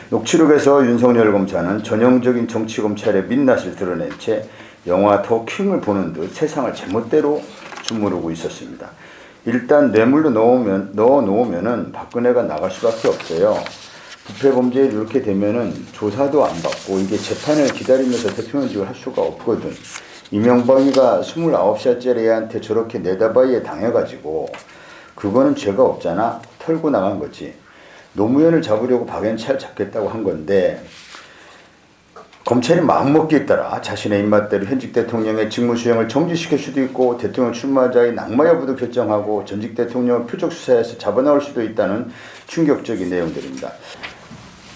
녹취록에서 윤석열 검사는 전형적인 정치검찰의 민낯을 드러낸 채 영화 더 킹을 보는 듯 세상을 제멋대로 주무르고 있었습니다. 일단 뇌물로 넣어 놓으면은 박근혜가 나갈 수밖에 없어요. 부패 범죄에 이렇게 되면은 조사도 안 받고 이게 재판을 기다리면서 대통령직을 할 수가 없거든. 이명박이가 29살짜리 애한테 저렇게 내다바이에 당해가지고 그거는 죄가 없잖아. 털고 나간 거지. 노무현을 잡으려고 박연차를 잡겠다고 한 건데 검찰이 마음먹기에 따라 자신의 입맛대로 현직 대통령의 직무수행을 정지시킬 수도 있고 대통령 출마자의 낙마 여부도 결정하고 전직 대통령을 표적수사에서 잡아나올 수도 있다는 충격적인 내용들입니다.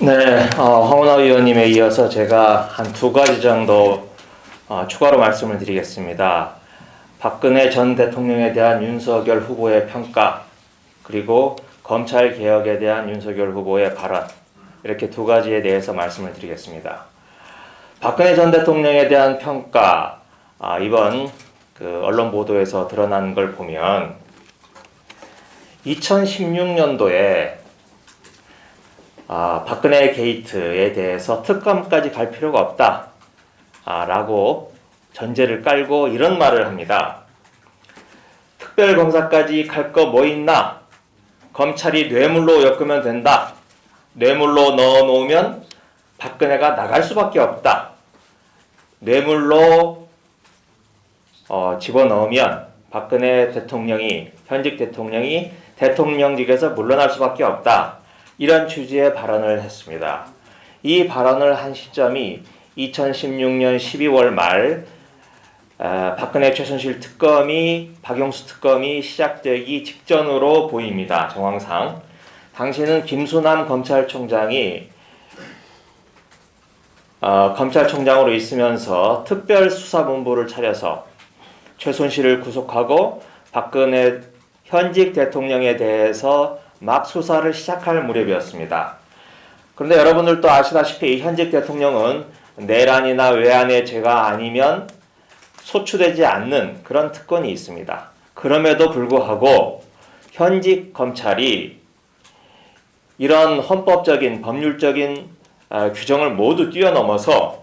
네, 황운하 의원님에 이어서 제가 한 두 가지 정도 추가로 말씀을 드리겠습니다. 박근혜 전 대통령에 대한 윤석열 후보의 평가, 그리고 검찰 개혁에 대한 윤석열 후보의 발언, 이렇게 두 가지에 대해서 말씀을 드리겠습니다. 박근혜 전 대통령에 대한 평가, 이번 언론 보도에서 드러난 걸 보면 2016년도에 박근혜 게이트에 대해서 특검까지 갈 필요가 없다 라고 전제를 깔고 이런 말을 합니다. 특별검사까지 갈 거 뭐 있나? 검찰이 뇌물로 엮으면 된다. 뇌물로 넣어놓으면 박근혜가 나갈 수밖에 없다. 뇌물로 집어넣으면 박근혜 대통령이, 현직 대통령이 대통령직에서 물러날 수밖에 없다. 이런 취지의 발언을 했습니다. 이 발언을 한 시점이 2016년 12월 말 박근혜 최순실 특검이, 박용수 특검이 시작되기 직전으로 보입니다. 정황상. 당시는 김수남 검찰총장이 검찰총장으로 있으면서 특별수사본부를 차려서 최순실을 구속하고 박근혜 현직 대통령에 대해서 막 수사를 시작할 무렵이었습니다. 그런데 여러분들도 아시다시피 현직 대통령은 내란이나 외환의 죄가 아니면 소추되지 않는 그런 특권이 있습니다. 그럼에도 불구하고 현직 검찰이 이런 헌법적인, 법률적인 규정을 모두 뛰어넘어서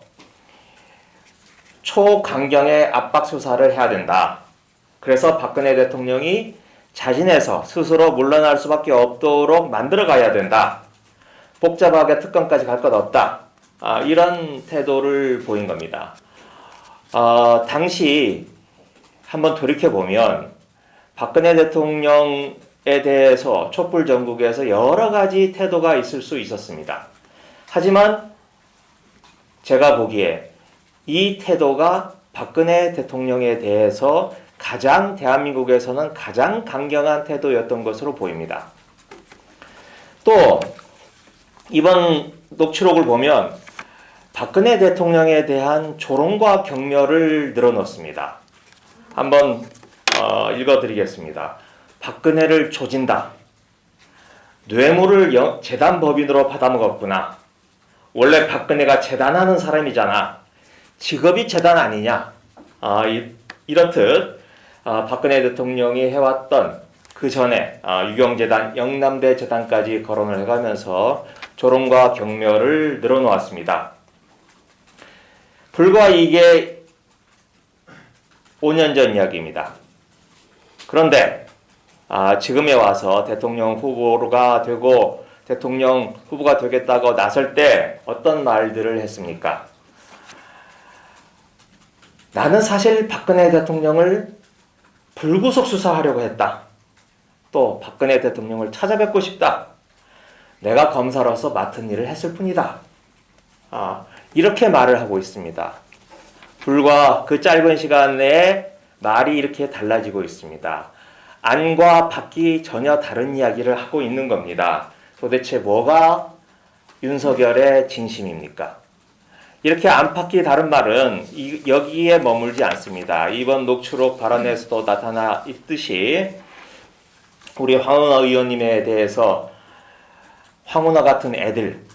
초강경의 압박 수사를 해야 된다. 그래서 박근혜 대통령이 자진해서 스스로 물러날 수밖에 없도록 만들어가야 된다. 복잡하게 특검까지 갈 것 없다. 이런 태도를 보인 겁니다. 당시 한번 돌이켜보면 박근혜 대통령에 대해서 촛불 전국에서 여러 가지 태도가 있을 수 있었습니다. 하지만 제가 보기에 이 태도가 박근혜 대통령에 대해서 대한민국에서는 가장 강경한 태도였던 것으로 보입니다. 또 이번 녹취록을 보면 박근혜 대통령에 대한 조롱과 격려를 늘어놓습니다. 한번 읽어드리겠습니다. 박근혜를 조진다. 뇌물을 재단법인으로 받아먹었구나. 원래 박근혜가 재단하는 사람이잖아. 직업이 재단 아니냐. 이렇듯 박근혜 대통령이 해왔던 그 전에 유경재단, 영남대 재단까지 거론을 해가면서 조롱과 격려를 늘어놓았습니다. 불과 이게 5년 전 이야기입니다. 그런데 지금에 와서 대통령 후보가 되고 대통령 후보가 되겠다고 나설 때 어떤 말들을 했습니까? 나는 사실 박근혜 대통령을 불구속 수사하려고 했다. 또 박근혜 대통령을 찾아뵙고 싶다. 내가 검사로서 맡은 일을 했을 뿐이다. 이렇게 말을 하고 있습니다. 불과 그 짧은 시간 내에 말이 이렇게 달라지고 있습니다. 안과 밖이 전혀 다른 이야기를 하고 있는 겁니다. 도대체 뭐가 윤석열의 진심입니까? 이렇게 안팎이 다른 말은 여기에 머물지 않습니다. 이번 녹취록 발언에서도 나타나 있듯이 우리 황운하 의원님에 대해서 황운하 같은 애들,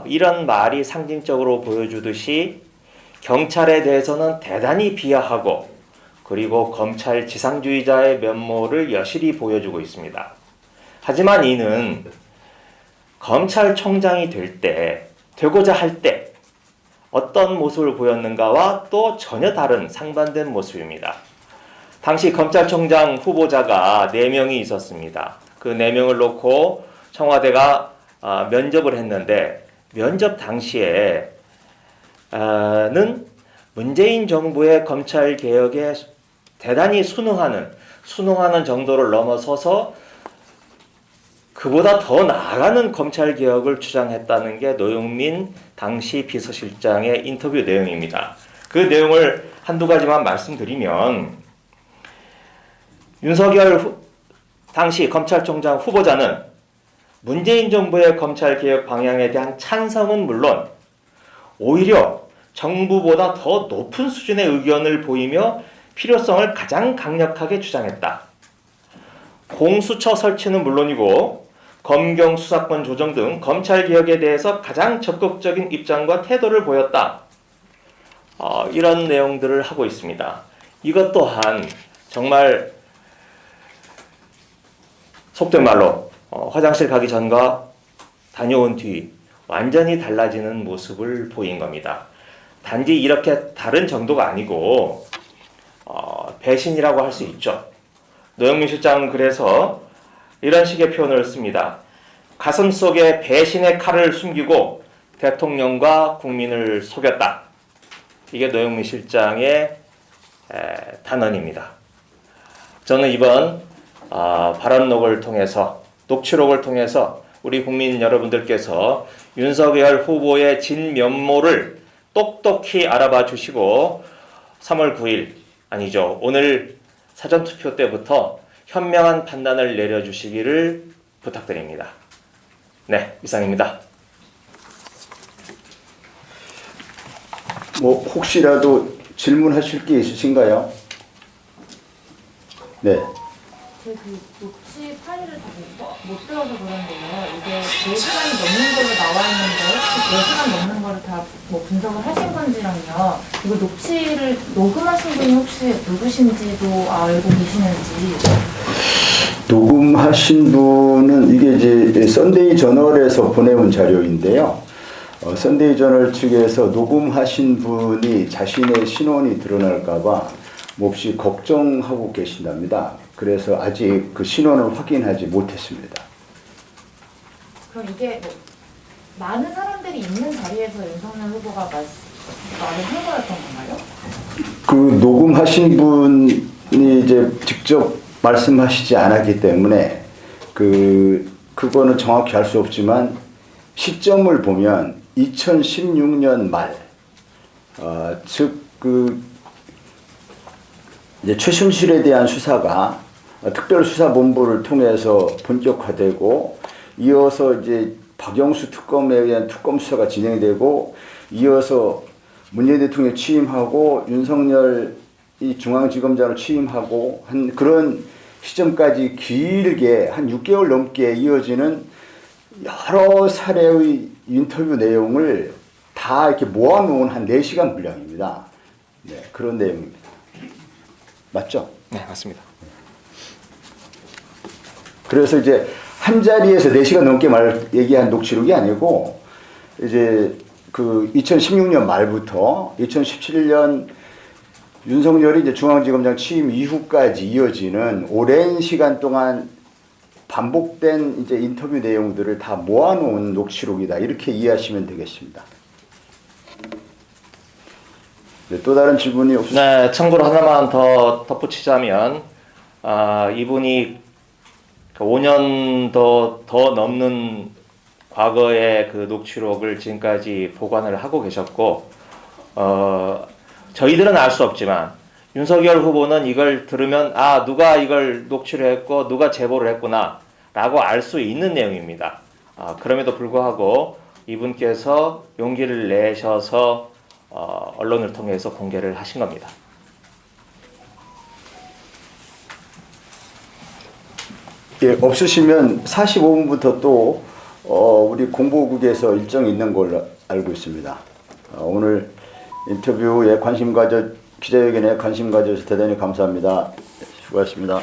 이런 말이 상징적으로 보여주듯이 경찰에 대해서는 대단히 비하하고 그리고 검찰 지상주의자의 면모를 여실히 보여주고 있습니다. 하지만 이는 검찰총장이 될 때 되고자 할 때 어떤 모습을 보였는가와 또 전혀 다른 상반된 모습입니다. 당시 검찰총장 후보자가 4명이 있었습니다. 그 4명을 놓고 청와대가 면접을 했는데 면접 당시에는 문재인 정부의 검찰개혁에 대단히 순응하는 정도를 넘어서서 그보다 더 나아가는 검찰개혁을 주장했다는 게 노영민 당시 비서실장의 인터뷰 내용입니다. 그 내용을 한두 가지만 말씀드리면 윤석열 당시 검찰총장 후보자는 문재인 정부의 검찰개혁 방향에 대한 찬성은 물론 오히려 정부보다 더 높은 수준의 의견을 보이며 필요성을 가장 강력하게 주장했다. 공수처 설치는 물론이고 검경 수사권 조정 등 검찰개혁에 대해서 가장 적극적인 입장과 태도를 보였다. 이런 내용들을 하고 있습니다. 이것 또한 정말 속된 말로 화장실 가기 전과 다녀온 뒤 완전히 달라지는 모습을 보인 겁니다. 단지 이렇게 다른 정도가 아니고 배신이라고 할 수 있죠. 노영민 실장은 그래서 이런 식의 표현을 씁니다. 가슴 속에 배신의 칼을 숨기고 대통령과 국민을 속였다. 이게 노영민 실장의 단언입니다. 저는 이번 발언록을 통해서 녹취록을 통해서 우리 국민 여러분들께서 윤석열 후보의 진면모를 똑똑히 알아봐 주시고 3월 9일 아니죠. 오늘 사전투표 때부터 현명한 판단을 내려주시기를 부탁드립니다. 네, 이상입니다. 혹시라도 질문하실 게 있으신가요? 네. 그 녹취 파일을 다 못 들어서 그런데요. 이게 4시간이 넘는 걸로 나와 있는데 혹시 4시간 넘는 거를 다 분석을 하신 건지랑요. 이거 녹취를 녹음하신 분이 혹시 누구신지도 알고 계시는지. 녹음하신 분은 이게 이제 썬데이 저널에서 보내온 자료인데요. 썬데이 저널 측에서 녹음하신 분이 자신의 신원이 드러날까봐 몹시 걱정하고 계신답니다. 그래서 아직 그 신원을 확인하지 못했습니다. 그럼 이게 많은 사람들이 있는 자리에서 윤석열 후보가 말을 한 거였던 건가요? 그 녹음하신 분이 이제 직접 말씀하시지 않았기 때문에 그거는 정확히 알 수 없지만 시점을 보면 2016년 말, 이제 최순실에 대한 수사가 특별수사본부를 통해서 본격화되고 이어서 이제 박영수 특검에 의한 특검 수사가 진행되고 이어서 문재인 대통령이 취임하고 윤석열이 중앙지검장으로 취임하고 한 그런 시점까지 길게 한 6개월 넘게 이어지는 여러 사례의 인터뷰 내용을 다 이렇게 모아놓은 한 4시간 분량입니다. 네, 그런 내용입니다. 맞죠? 네, 맞습니다. 그래서 이제 한 자리에서 4시간 넘게 얘기한 녹취록이 아니고 이제 그 2016년 말부터 2017년 윤석열이 이제 중앙지검장 취임 이후까지 이어지는 오랜 시간 동안 반복된 이제 인터뷰 내용들을 다 모아놓은 녹취록이다. 이렇게 이해하시면 되겠습니다. 네, 또 다른 질문이 없으십니까? 네, 참고로 하나만 더 덧붙이자면 이분이 5년 더 넘는 과거의 그 녹취록을 지금까지 보관을 하고 계셨고 저희들은 알 수 없지만 윤석열 후보는 이걸 들으면 누가 이걸 녹취를 했고 누가 제보를 했구나 라고 알 수 있는 내용입니다. 그럼에도 불구하고 이분께서 용기를 내셔서 언론을 통해서 공개를 하신 겁니다. 예, 없으시면 45분부터 또 우리 공보국에서 일정이 있는 걸로 알고 있습니다. 오늘 인터뷰에 기자회견에 관심 가져주셔서 대단히 감사합니다. 수고하셨습니다.